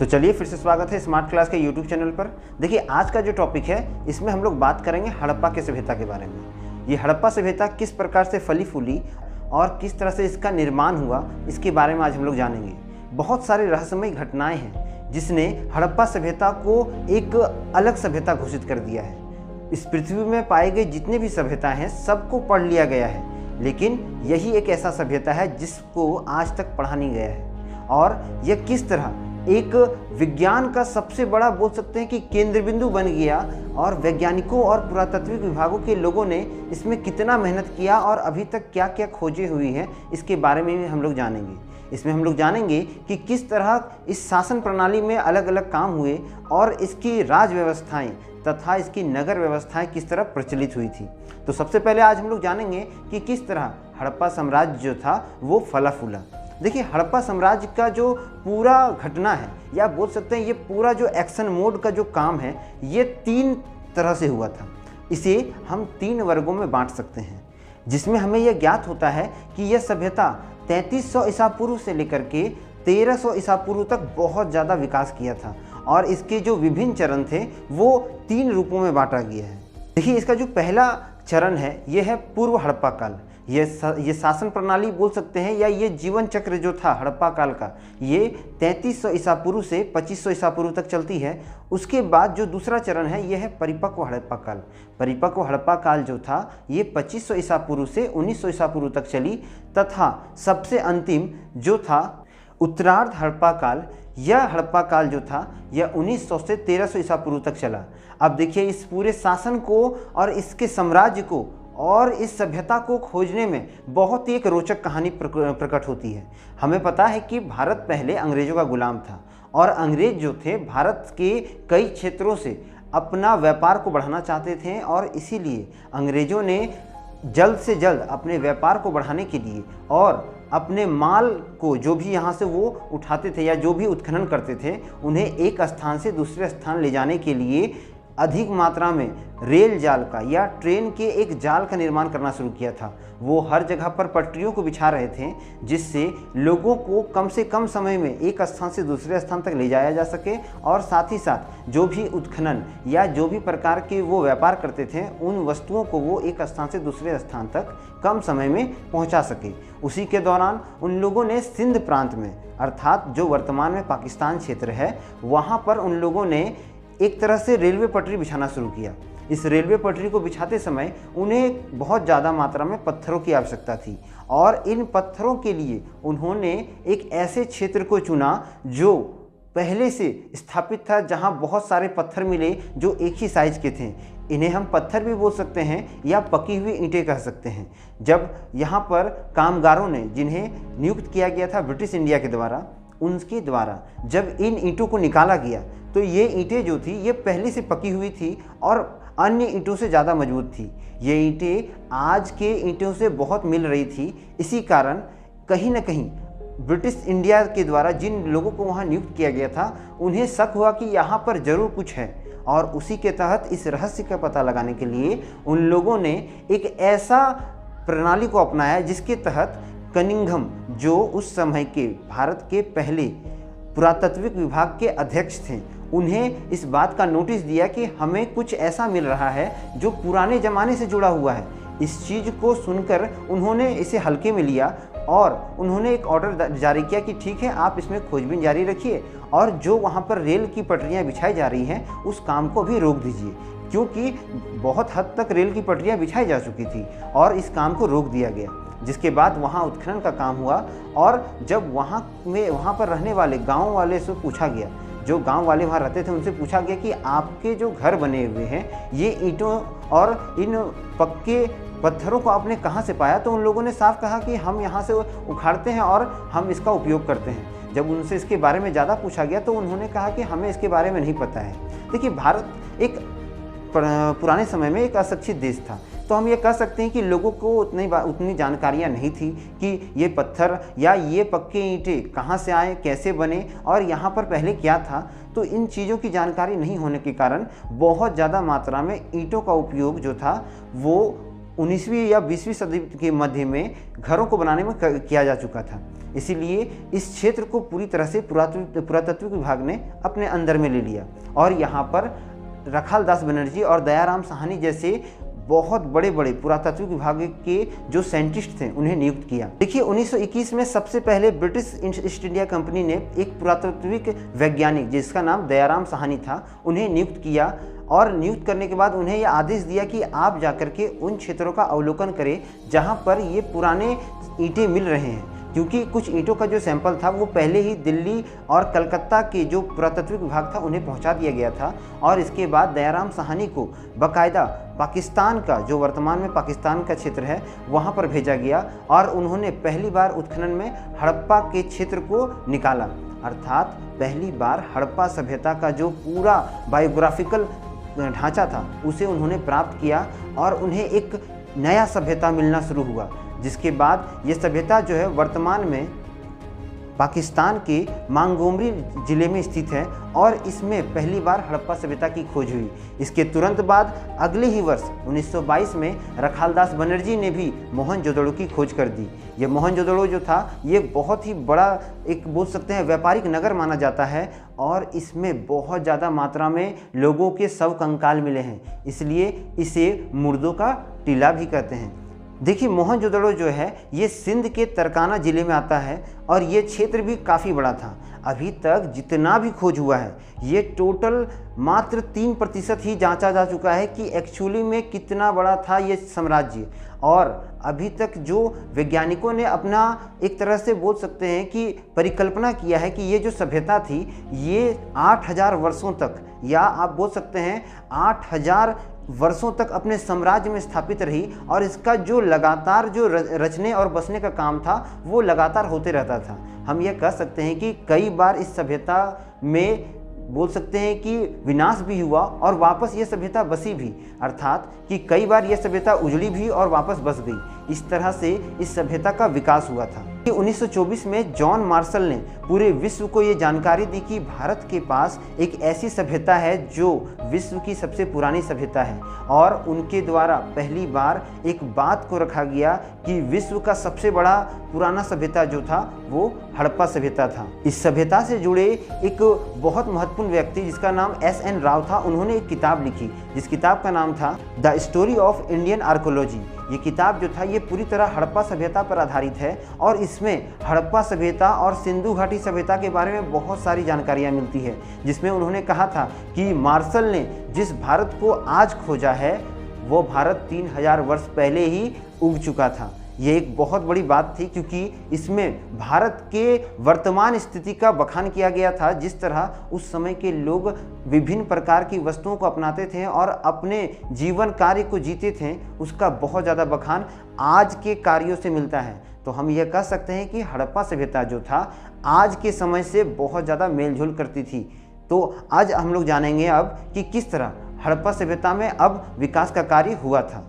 तो चलिए फिर से स्वागत है स्मार्ट क्लास के यूट्यूब चैनल पर। देखिए आज का जो टॉपिक है इसमें हम लोग बात करेंगे हड़प्पा की सभ्यता के बारे में। ये हड़प्पा सभ्यता किस प्रकार से फली फूली और किस तरह से इसका निर्माण हुआ, इसके बारे में आज हम लोग जानेंगे। बहुत सारी रहस्यमयी घटनाएं हैं जिसने हड़प्पा सभ्यता को एक अलग सभ्यता घोषित कर दिया है। इस पृथ्वी में पाए गए जितने भी सभ्यता हैं सबको पढ़ लिया गया है, लेकिन यही एक ऐसा सभ्यता है जिसको आज तक पढ़ा नहीं गया है। और यह किस तरह एक विज्ञान का सबसे बड़ा बोल सकते हैं कि केंद्र बिंदु बन गया, और वैज्ञानिकों और पुरातात्विक विभागों के लोगों ने इसमें कितना मेहनत किया और अभी तक क्या क्या खोजें हुई हैं, इसके बारे में भी हम लोग जानेंगे। इसमें हम लोग जानेंगे कि किस तरह इस शासन प्रणाली में अलग अलग काम हुए और इसकी राज व्यवस्थाएं तथा इसकी नगर व्यवस्थाएं किस तरह प्रचलित हुई थी। तो सबसे पहले आज हम लोग जानेंगे कि किस तरह हड़प्पा साम्राज्य जो था वो फला फूला। देखिए हड़प्पा साम्राज्य का जो पूरा घटना है, या बोल सकते हैं ये पूरा जो एक्शन मोड का जो काम है, ये 3 तरह से हुआ था। इसे हम 3 वर्गों में बांट सकते हैं, जिसमें हमें यह ज्ञात होता है कि यह सभ्यता 3300 ईसा पूर्व से लेकर के 1300 ईसा पूर्व तक बहुत ज़्यादा विकास किया था, और इसके जो विभिन्न चरण थे वो 3 रूपों में बांटा गया है। देखिए इसका जो पहला चरण है ये है पूर्व हड़प्पा काल। ये शासन प्रणाली बोल सकते हैं, या ये जीवन चक्र जो था हड़प्पा काल का, ये 3300 ईसा पूर्व से 2500 ईसा पूर्व तक चलती है। उसके बाद जो दूसरा चरण है ये है परिपक्व हड़प्पा काल। परिपक्व हड़प्पा काल जो था ये 2500 ईसा पूर्व से 1900 ईसा पूर्व तक चली, तथा सबसे अंतिम जो था उत्तरार्ध हड़प्पा काल। यह हड़प्पा काल जो था यह 1900 से 1300 ईसा पूर्व तक चला। अब देखिए इस पूरे शासन को और इसके साम्राज्य को और इस सभ्यता को खोजने में बहुत ही एक रोचक कहानी प्रकट होती है। हमें पता है कि भारत पहले अंग्रेज़ों का गुलाम था, और अंग्रेज जो थे भारत के कई क्षेत्रों से अपना व्यापार को बढ़ाना चाहते थे, और इसीलिए अंग्रेज़ों ने जल्द से जल्द अपने व्यापार को बढ़ाने के लिए और अपने माल को जो भी यहाँ से वो उठाते थे या जो भी उत्खनन करते थे, उन्हें एक स्थान से दूसरे स्थान ले जाने के लिए अधिक मात्रा में रेल जाल का या ट्रेन के एक जाल का निर्माण करना शुरू किया था। वो हर जगह पर पटरियों को बिछा रहे थे, जिससे लोगों को कम से कम समय में एक स्थान से दूसरे स्थान तक ले जाया जा सके, और साथ ही साथ जो भी उत्खनन या जो भी प्रकार के वो व्यापार करते थे उन वस्तुओं को वो एक स्थान से दूसरे स्थान तक कम समय में पहुंचा सके। उसी के दौरान उन लोगों ने सिंध प्रांत में, अर्थात जो वर्तमान में पाकिस्तान क्षेत्र है, वहाँ पर उन लोगों ने एक तरह से रेलवे पटरी बिछाना शुरू किया। इस रेलवे पटरी को बिछाते समय उन्हें बहुत ज़्यादा मात्रा में पत्थरों की आवश्यकता थी, और इन पत्थरों के लिए उन्होंने एक ऐसे क्षेत्र को चुना जो पहले से स्थापित था, जहां बहुत सारे पत्थर मिले जो एक ही साइज के थे। इन्हें हम पत्थर भी बोल सकते हैं या पकी हुई ईंटें कह सकते हैं। जब यहाँ पर कामगारों ने, जिन्हें नियुक्त किया गया था ब्रिटिश इंडिया के द्वारा, उनके द्वारा जब इन ईंटों को निकाला गया तो ये ईंटें जो थी ये पहले से पकी हुई थी और अन्य ईंटों से ज़्यादा मजबूत थी। ये ईंटें आज के ईंटों से बहुत मिल रही थी। इसी कारण कहीं ना कहीं ब्रिटिश इंडिया के द्वारा जिन लोगों को वहाँ नियुक्त किया गया था उन्हें शक हुआ कि यहाँ पर ज़रूर कुछ है, और उसी के तहत इस रहस्य का पता लगाने के लिए उन लोगों ने एक ऐसा प्रणाली को अपनाया जिसके तहत कनिंघम, जो उस समय के भारत के पहले पुरातात्विक विभाग के अध्यक्ष थे, उन्हें इस बात का नोटिस दिया कि हमें कुछ ऐसा मिल रहा है जो पुराने ज़माने से जुड़ा हुआ है। इस चीज़ को सुनकर उन्होंने इसे हल्के में लिया, और उन्होंने एक ऑर्डर जारी किया कि ठीक है, आप इसमें खोजबीन जारी रखिए, और जो वहाँ पर रेल की पटरियाँ बिछाई जा रही हैं उस काम को भी रोक दीजिए, क्योंकि बहुत हद तक रेल की पटरियाँ बिछाई जा चुकी थी, और इस काम को रोक दिया गया। जिसके बाद वहाँ उत्खनन का काम हुआ, और जब वहाँ पर रहने वाले गाँव वाले से पूछा गया, जो गांव वाले वहाँ रहते थे उनसे पूछा गया कि आपके जो घर बने हुए हैं ये ईंटों और इन पक्के पत्थरों को आपने कहाँ से पाया, तो उन लोगों ने साफ कहा कि हम यहाँ से उखाड़ते हैं और हम इसका उपयोग करते हैं। जब उनसे इसके बारे में ज़्यादा पूछा गया तो उन्होंने कहा कि हमें इसके बारे में नहीं पता है। देखिए भारत एक पुराने समय में एक अशिक्षित देश था, तो हम ये कह सकते हैं कि लोगों को उतनी जानकारियाँ नहीं थी कि ये पत्थर या ये पक्के ईंटें कहाँ से आए, कैसे बने, और यहाँ पर पहले क्या था। तो इन चीज़ों की जानकारी नहीं होने के कारण बहुत ज़्यादा मात्रा में ईंटों का उपयोग जो था वो 19वीं या 20वीं सदी के मध्य में घरों को बनाने में किया जा चुका था। इसीलिए इस क्षेत्र को पूरी तरह से पुरातत्व विभाग ने अपने अंदर में ले लिया और यहाँ पर रखाल दास बनर्जी और दयाराम साहनी जैसे बहुत बड़े बड़े पुरातत्व विभाग के जो साइंटिस्ट थे उन्हें नियुक्त किया। देखिए 1921 में सबसे पहले ब्रिटिश ईस्ट इंडिया कंपनी ने एक पुरातत्विक वैज्ञानिक जिसका नाम दयाराम साहनी था उन्हें नियुक्त किया और नियुक्त करने के बाद उन्हें यह आदेश दिया कि आप जाकर के उन क्षेत्रों का अवलोकन करें जहां पर ये पुराने ईंटें मिल रहे हैं, क्योंकि कुछ ईंटों का जो सैंपल था वो पहले ही दिल्ली और कलकत्ता के जो पुरातत्व विभाग था उन्हें पहुंचा दिया गया था। और इसके बाद दयाराम साहनी को बाकायदा पाकिस्तान का जो वर्तमान में पाकिस्तान का क्षेत्र है वहां पर भेजा गया और उन्होंने पहली बार उत्खनन में हड़प्पा के क्षेत्र को निकाला। अर्थात पहली बार हड़प्पा सभ्यता का जो पूरा बायोग्राफिकल ढांचा था उसे उन्होंने प्राप्त किया और उन्हें एक नया सभ्यता मिलना शुरू हुआ, जिसके बाद ये सभ्यता जो है वर्तमान में पाकिस्तान के मांगोमरी ज़िले में स्थित है और इसमें पहली बार हड़प्पा सभ्यता की खोज हुई। इसके तुरंत बाद अगले ही वर्ष 1922 में रखालदास बनर्जी ने भी मोहनजोदड़ो की खोज कर दी। ये मोहनजोदड़ो जो था ये बहुत ही बड़ा एक बोल सकते हैं व्यापारिक नगर माना जाता है और इसमें बहुत ज़्यादा मात्रा में लोगों के शव कंकाल मिले हैं, इसलिए इसे मुर्दों का टीला भी कहते हैं। देखिए मोहनजोदड़ो जो है ये सिंध के तरकाना ज़िले में आता है और ये क्षेत्र भी काफ़ी बड़ा था। अभी तक जितना भी खोज हुआ है ये टोटल मात्र 3% ही जांचा जा चुका है कि एक्चुअली में कितना बड़ा था ये साम्राज्य। और अभी तक जो वैज्ञानिकों ने अपना एक तरह से बोल सकते हैं कि परिकल्पना किया है कि ये जो सभ्यता थी ये 8000 वर्षों तक या आप बोल सकते हैं 8000 वर्षों तक अपने साम्राज्य में स्थापित रही और इसका जो लगातार जो रचने और बसने का काम था वो लगातार होते रहता था। हम ये कह सकते हैं कि कई बार इस सभ्यता में बोल सकते हैं कि विनाश भी हुआ और वापस ये सभ्यता बसी भी, अर्थात कि कई बार ये सभ्यता उजड़ी भी और वापस बस गई। इस तरह से इस सभ्यता का विकास हुआ था। 1924 में जॉन मार्शल ने पूरे विश्व को ये जानकारी दी कि भारत के पास एक ऐसी सभ्यता है जो विश्व की सबसे पुरानी सभ्यता है और उनके द्वारा पहली बार एक बात को रखा गया कि विश्व का सबसे बड़ा पुराना सभ्यता जो था वो हड़प्पा सभ्यता था। इस सभ्यता से जुड़े एक बहुत महत्वपूर्ण व्यक्ति जिसका नाम S.N. राव था, उन्होंने एक किताब लिखी जिस किताब का नाम था the story of Indian archaeology. ये किताब जो था ये पूरी तरह हड़प्पा सभ्यता पर आधारित है और इसमें हड़प्पा सभ्यता और सिंधु घाटी सभ्यता के बारे में बहुत सारी जानकारियाँ मिलती है, जिसमें उन्होंने कहा था कि मार्शल ने जिस भारत को आज खोजा है वो भारत 3000 वर्ष पहले ही उग चुका था। ये एक बहुत बड़ी बात थी क्योंकि इसमें भारत के वर्तमान स्थिति का बखान किया गया था। जिस तरह उस समय के लोग विभिन्न प्रकार की वस्तुओं को अपनाते थे और अपने जीवन कार्य को जीते थे, उसका बहुत ज़्यादा बखान आज के कार्यों से मिलता है। तो हम यह कह सकते हैं कि हड़प्पा सभ्यता जो था आज के समय से बहुत ज़्यादा मेलजोल करती थी। तो आज हम लोग जानेंगे अब कि किस तरह हड़प्पा सभ्यता में अब विकास का कार्य हुआ था।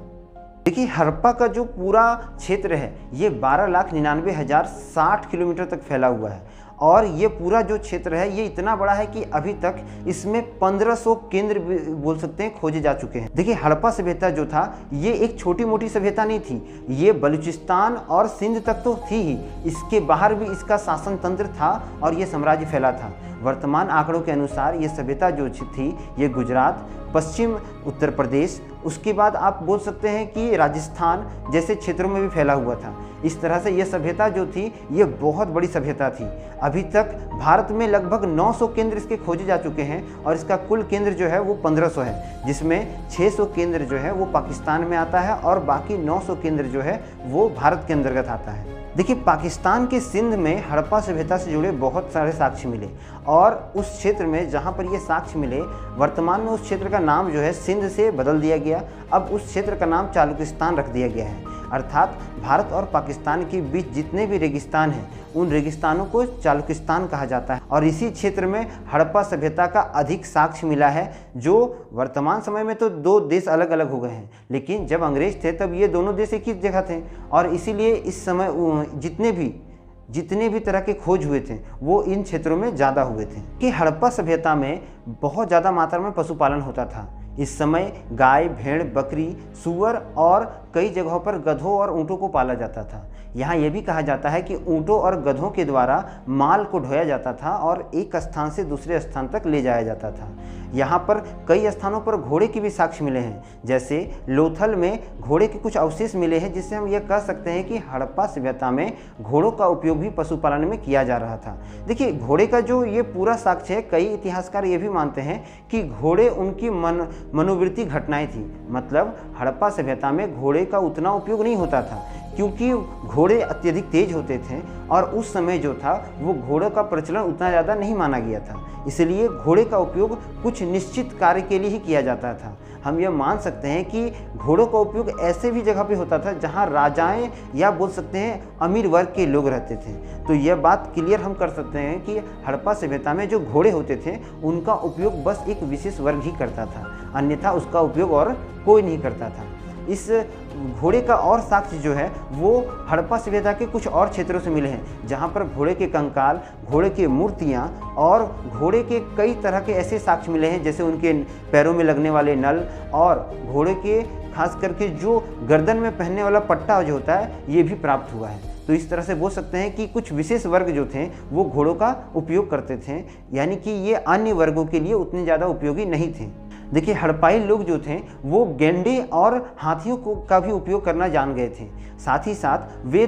देखिए हड़प्पा का जो पूरा क्षेत्र है ये 12,99,060 किलोमीटर तक फैला हुआ है और ये पूरा जो क्षेत्र है ये इतना बड़ा है कि अभी तक इसमें 1500 केंद्र बोल सकते हैं खोजे जा चुके हैं। देखिए हड़प्पा सभ्यता जो था ये एक छोटी मोटी सभ्यता नहीं थी, ये बलूचिस्तान और सिंध तक तो थी ही, इसके बाहर भी इसका शासन तंत्र था और ये साम्राज्य फैला था। वर्तमान आंकड़ों के अनुसार ये सभ्यता जो थी ये गुजरात, पश्चिम उत्तर प्रदेश, उसके बाद आप बोल सकते हैं कि राजस्थान जैसे क्षेत्रों में भी फैला हुआ था। इस तरह से यह सभ्यता जो थी ये बहुत बड़ी सभ्यता थी। अभी तक भारत में लगभग 900 केंद्र इसके खोजे जा चुके हैं और इसका कुल केंद्र जो है वो 1500 है, जिसमें 600 केंद्र जो है वो पाकिस्तान में आता है और बाकी 900 केंद्र जो है वो भारत के अंतर्गत आता है। देखिए पाकिस्तान के सिंध में हड़प्पा सभ्यता से जुड़े बहुत सारे साक्ष्य मिले और उस क्षेत्र में जहाँ पर ये साक्ष्य मिले वर्तमान में उस क्षेत्र का नाम जो है सिंध से बदल दिया गया। अब उस क्षेत्र का नाम चालुकिस्तान रख दिया गया है। अर्थात भारत और पाकिस्तान के बीच जितने भी रेगिस्तान हैं उन रेगिस्तानों को चालुकिस्तान कहा जाता है और इसी क्षेत्र में हड़प्पा सभ्यता का अधिक साक्ष्य मिला है। जो वर्तमान समय में तो दो देश अलग अलग हो गए हैं, लेकिन जब अंग्रेज थे तब ये दोनों देश एक ही जगह थे और इसीलिए इस समय जितने भी तरह के खोज हुए थे वो इन क्षेत्रों में ज़्यादा हुए थे। कि हड़प्पा सभ्यता में बहुत ज़्यादा मात्रा में पशुपालन होता था। इस समय गाय, भेड़, बकरी, सूअर और कई जगहों पर गधों और ऊँटों को पाला जाता था। यहाँ यह भी कहा जाता है कि ऊँटों और गधों के द्वारा माल को ढोया जाता था और एक स्थान से दूसरे स्थान तक ले जाया जाता था। यहाँ पर कई स्थानों पर घोड़े के भी साक्ष्य मिले हैं, जैसे लोथल में घोड़े के कुछ अवशेष मिले हैं, जिससे हम यह कह सकते हैं कि हड़प्पा सभ्यता में घोड़ों का उपयोग भी पशुपालन में किया जा रहा था। देखिए, घोड़े का जो ये पूरा साक्ष्य है, कई इतिहासकार ये भी मानते हैं कि घोड़े उनकी मनोवृत्ति घटनाएं थी। मतलब हड़प्पा सभ्यता में घोड़े का उतना उपयोग नहीं होता था, क्योंकि घोड़े अत्यधिक तेज होते थे और उस समय जो था वो घोड़ों का प्रचलन उतना ज़्यादा नहीं माना गया था। इसलिए घोड़े का उपयोग कुछ निश्चित कार्य के लिए ही किया जाता था। हम यह मान सकते हैं कि घोड़ों का उपयोग ऐसे भी जगह पे होता था जहां राजाएं या बोल सकते हैं अमीर वर्ग के लोग रहते थे। तो यह बात क्लियर हम कर सकते हैं कि हड़प्पा सभ्यता में जो घोड़े होते थे उनका उपयोग बस एक विशेष वर्ग ही करता था, अन्यथा उसका उपयोग और कोई नहीं करता था। इस घोड़े का और साक्ष्य जो है वो हड़प्पा सभ्यता के कुछ और क्षेत्रों से मिले हैं, जहाँ पर घोड़े के कंकाल, घोड़े की मूर्तियाँ और घोड़े के कई तरह के ऐसे साक्ष्य मिले हैं, जैसे उनके पैरों में लगने वाले नल और घोड़े के खास करके जो गर्दन में पहनने वाला पट्टा जो होता है ये भी प्राप्त हुआ है। तो इस तरह से बोल सकते हैं कि कुछ विशेष वर्ग जो थे वो घोड़ों का उपयोग करते थे, यानी कि ये अन्य वर्गों के लिए उतने ज़्यादा उपयोगी नहीं थे। देखिए, हड़प्पाई लोग जो थे वो गेंडे और हाथियों का भी उपयोग करना जान गए थे। साथ ही साथ वे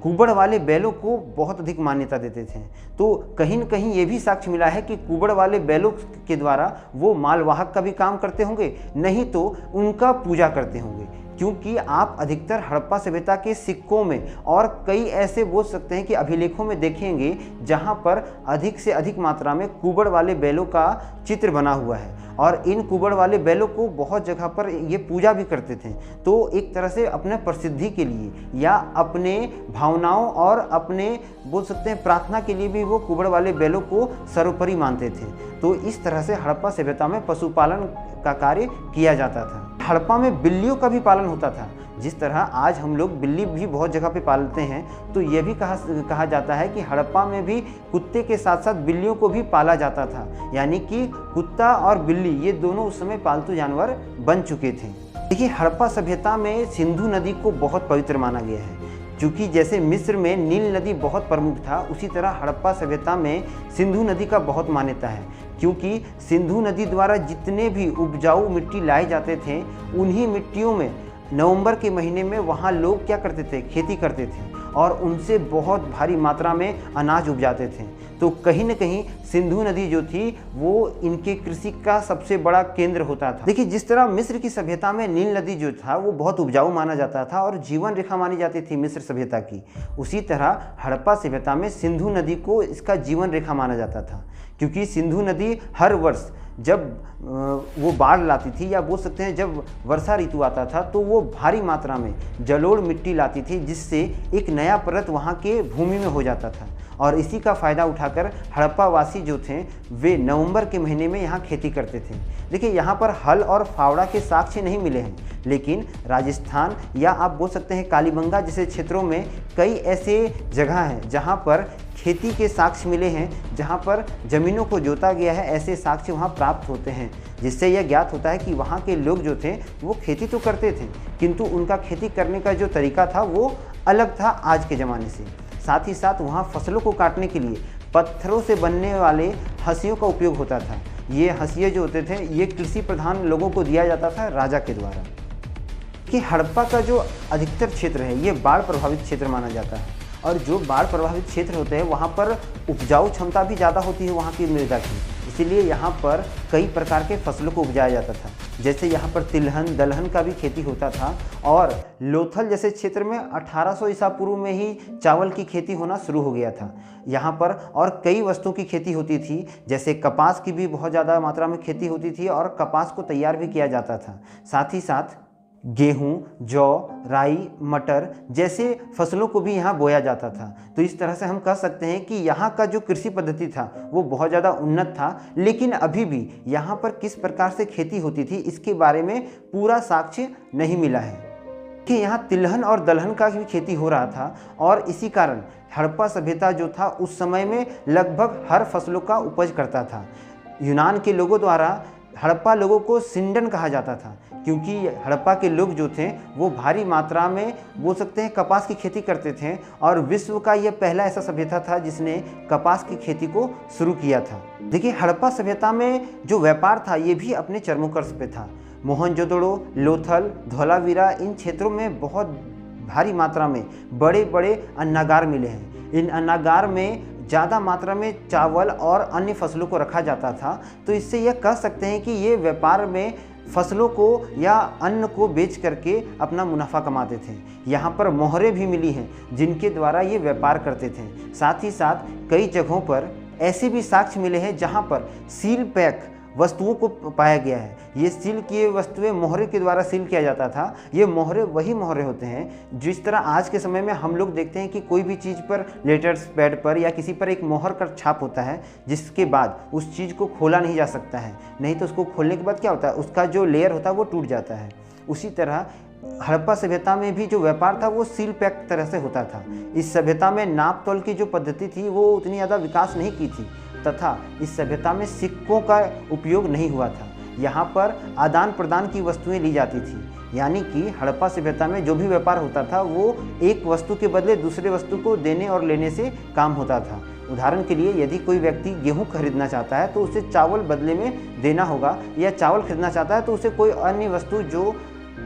कुबड़ वाले बैलों को बहुत अधिक मान्यता देते थे। तो कहीं न कहीं ये भी साक्ष्य मिला है कि कुबड़ वाले बैलों के द्वारा वो मालवाहक का भी काम करते होंगे, नहीं तो उनका पूजा करते होंगे। क्योंकि आप अधिकतर हड़प्पा सभ्यता के सिक्कों में और कई ऐसे बोल सकते हैं कि अभिलेखों में देखेंगे जहां पर अधिक से अधिक मात्रा में कुबड़ वाले बैलों का चित्र बना हुआ है और इन कुबड़ वाले बैलों को बहुत जगह पर ये पूजा भी करते थे। तो एक तरह से अपने प्रसिद्धि के लिए या अपने भावनाओं और अपने बोल सकते हैं प्रार्थना के लिए भी वो कुबड़ वाले बैलों को सर्वोपरि मानते थे। तो इस तरह से हड़प्पा सभ्यता में पशुपालन का कार्य किया जाता था। हड़प्पा में बिल्लियों का भी पालन होता था। जिस तरह आज हम लोग बिल्ली भी बहुत जगह पे पालते हैं, तो ये भी कहा जाता है कि हड़प्पा में भी कुत्ते के साथ साथ बिल्लियों को भी पाला जाता था। यानी कि कुत्ता और बिल्ली ये दोनों उस समय पालतू जानवर बन चुके थे। देखिए, हड़प्पा सभ्यता में सिंधु नदी को बहुत पवित्र माना गया है। क्योंकि जैसे मिस्र में नील नदी बहुत प्रमुख था, उसी तरह हड़प्पा सभ्यता में सिंधु नदी का बहुत मान्यता है। क्योंकि सिंधु नदी द्वारा जितने भी उपजाऊ मिट्टी लाए जाते थे, उन्हीं मिट्टियों में नवंबर के महीने में वहाँ लोग क्या करते थे, खेती करते थे और उनसे बहुत भारी मात्रा में अनाज उपजाते थे। तो कहीं न कहीं सिंधु नदी जो थी वो इनके कृषि का सबसे बड़ा केंद्र होता था। देखिए, जिस तरह मिस्र की सभ्यता में नील नदी जो था वो बहुत उपजाऊ माना जाता था और जीवन रेखा मानी जाती थी मिस्र सभ्यता की, उसी तरह हड़प्पा सभ्यता में सिंधु नदी को इसका जीवन रेखा माना जाता था। क्योंकि सिंधु नदी हर वर्ष जब वो बाढ़ लाती थी या बोल सकते हैं जब वर्षा ऋतु आता था, तो वो भारी मात्रा में जलोढ़ मिट्टी लाती थी, जिससे एक नया परत वहाँ के भूमि में हो जाता था। और इसी का फ़ायदा उठाकर हड़प्पा वासी जो थे वे नवंबर के महीने में यहाँ खेती करते थे। देखिए, यहाँ पर हल और फावड़ा के साक्ष्य नहीं मिले हैं, लेकिन राजस्थान या आप बोल सकते हैं कालीबंगा जैसे क्षेत्रों में कई ऐसे जगह हैं जहाँ पर खेती के साक्ष्य मिले हैं, जहाँ पर ज़मीनों को जोता गया है, ऐसे साक्ष्य वहाँ प्राप्त होते हैं। जिससे यह ज्ञात होता है कि वहाँ के लोग जो थे वो खेती तो करते थे, किंतु उनका खेती करने का जो तरीका था वो अलग था आज के ज़माने से। साथ ही साथ वहाँ फसलों को काटने के लिए पत्थरों से बनने वाले हंसियों का उपयोग होता था। ये हंसिये जो होते थे ये कृषि प्रधान लोगों को दिया जाता था राजा के द्वारा। कि हड़प्पा का जो अधिकतर क्षेत्र है ये बाढ़ प्रभावित क्षेत्र माना जाता है, और जो बाढ़ प्रभावित क्षेत्र होते हैं वहाँ पर उपजाऊ क्षमता भी ज़्यादा होती है वहाँ की मृदा की, इसीलिए यहाँ पर कई प्रकार के फसलों को उपजाया जाता था। जैसे यहाँ पर तिलहन दलहन का भी खेती होता था, और लोथल जैसे क्षेत्र में 1800 ईसा पूर्व में ही चावल की खेती होना शुरू हो गया था यहाँ पर। और कई वस्तुओं की खेती होती थी, जैसे कपास की भी बहुत ज़्यादा मात्रा में खेती होती थी और कपास को तैयार भी किया जाता था। साथ ही साथ गेहूं, जौ, राई, मटर जैसे फसलों को भी यहाँ बोया जाता था। तो इस तरह से हम कह सकते हैं कि यहाँ का जो कृषि पद्धति था वो बहुत ज़्यादा उन्नत था। लेकिन अभी भी यहाँ पर किस प्रकार से खेती होती थी इसके बारे में पूरा साक्ष्य नहीं मिला है। कि यहाँ तिलहन और दलहन का भी खेती हो रहा था, और इसी कारण हड़प्पा सभ्यता जो था उस समय में लगभग हर फसलों का उपज करता था। यूनान के लोगों द्वारा हड़प्पा लोगों को सिंडन कहा जाता था, क्योंकि हड़प्पा के लोग जो थे वो भारी मात्रा में बोल सकते हैं कपास की खेती करते थे, और विश्व का यह पहला ऐसा सभ्यता था जिसने कपास की खेती को शुरू किया था। देखिए, हड़प्पा सभ्यता में जो व्यापार था ये भी अपने चरमोकर्ष पे था। मोहनजोदड़ो, लोथल, धोलावीरा, इन क्षेत्रों में बहुत भारी मात्रा में बड़े बड़े अन्नागार मिले हैं। इन अन्नागार में ज़्यादा मात्रा में चावल और अन्य फसलों को रखा जाता था। तो इससे यह कह सकते हैं कि ये व्यापार में फसलों को या अन्न को बेच करके अपना मुनाफा कमाते थे। यहाँ पर मोहरें भी मिली हैं जिनके द्वारा ये व्यापार करते थे। साथ ही साथ कई जगहों पर ऐसे भी साक्ष्य मिले हैं जहाँ पर सील पैक वस्तुओं को पाया गया है। ये सील किए वस्तुएं मोहरे के द्वारा सील किया जाता था। ये मोहरे वही मोहरे होते हैं जिस तरह आज के समय में हम लोग देखते हैं कि कोई भी चीज़ पर लेटर्स पैड पर या किसी पर एक मोहर का छाप होता है, जिसके बाद उस चीज़ को खोला नहीं जा सकता है। नहीं तो उसको खोलने के बाद क्या होता है, उसका जो लेयर होता है वो टूट जाता है। उसी तरह हड़प्पा सभ्यता में भी जो व्यापार था वो सील पैक तरह से होता था। इस सभ्यता में नाप तोल की जो पद्धति थी वो उतनी ज़्यादा विकास नहीं की थी, तथा इस सभ्यता में सिक्कों का उपयोग नहीं हुआ था। यहाँ पर आदान प्रदान की वस्तुएं ली जाती थी, यानी कि हड़प्पा सभ्यता में जो भी व्यापार होता था वो एक वस्तु के बदले दूसरे वस्तु को देने और लेने से काम होता था। उदाहरण के लिए, यदि कोई व्यक्ति गेहूं खरीदना चाहता है तो उसे चावल बदले में देना होगा, या चावल खरीदना चाहता है तो उसे कोई अन्य वस्तु जो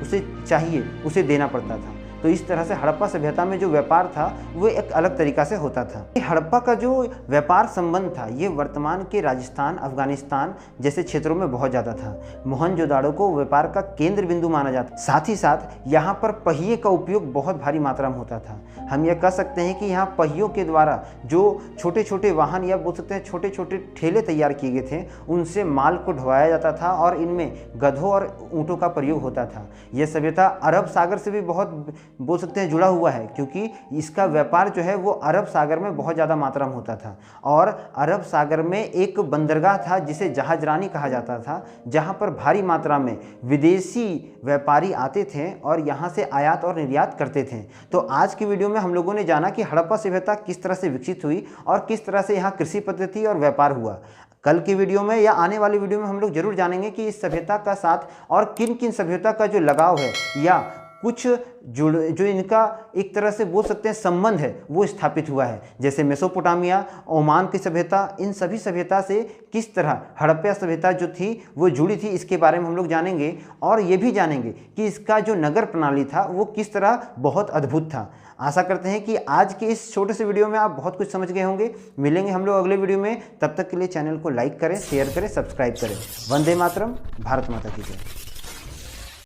उसे चाहिए उसे देना पड़ता था। तो इस तरह से हड़प्पा सभ्यता में जो व्यापार था वो एक अलग तरीका से होता था। हड़प्पा का जो व्यापार संबंध था ये वर्तमान के राजस्थान, अफगानिस्तान जैसे क्षेत्रों में बहुत ज़्यादा था। मोहनजोदाड़ो को व्यापार का केंद्र बिंदु माना जाता। साथ ही साथ यहाँ पर पहिए का उपयोग बहुत भारी मात्रा में होता था। हम यह कह सकते हैं कि यहाँ पहियों के द्वारा जो छोटे छोटे वाहन या बोल सकते हैं छोटे छोटे ठेले तैयार किए गए थे, उनसे माल को ढोया जाता था और इनमें गधों और ऊँटों का प्रयोग होता था। यह सभ्यता अरब सागर से भी बहुत बोल सकते हैं जुड़ा हुआ है, क्योंकि इसका व्यापार जो है वो अरब सागर में बहुत ज़्यादा मात्रा में होता था। और अरब सागर में एक बंदरगाह था जिसे जहाजरानी कहा जाता था, जहाँ पर भारी मात्रा में विदेशी व्यापारी आते थे और यहाँ से आयात और निर्यात करते थे। तो आज की वीडियो में हम लोगों ने जाना कि हड़प्पा सभ्यता किस तरह से विकसित हुई और किस तरह से यहाँ कृषि पद्धति और व्यापार हुआ। कल की वीडियो में या आने वाली वीडियो में हम लोग जरूर जानेंगे कि इस सभ्यता का साथ और किन किन सभ्यता का जो लगाव है या कुछ जो इनका एक तरह से बोल सकते हैं संबंध है वो स्थापित हुआ है। जैसे मेसोपोटामिया, ओमान की सभ्यता, इन सभी सभ्यता से किस तरह हड़प्पा सभ्यता जो थी वो जुड़ी थी, इसके बारे में हम लोग जानेंगे। और ये भी जानेंगे कि इसका जो नगर प्रणाली था वो किस तरह बहुत अद्भुत था। आशा करते हैं कि आज के इस छोटे से वीडियो में आप बहुत कुछ समझ गए होंगे। मिलेंगे हम लोग अगले वीडियो में, तब तक के लिए चैनल को लाइक करें, शेयर करें, सब्सक्राइब करें। वंदे मातरम, भारत माता की जय।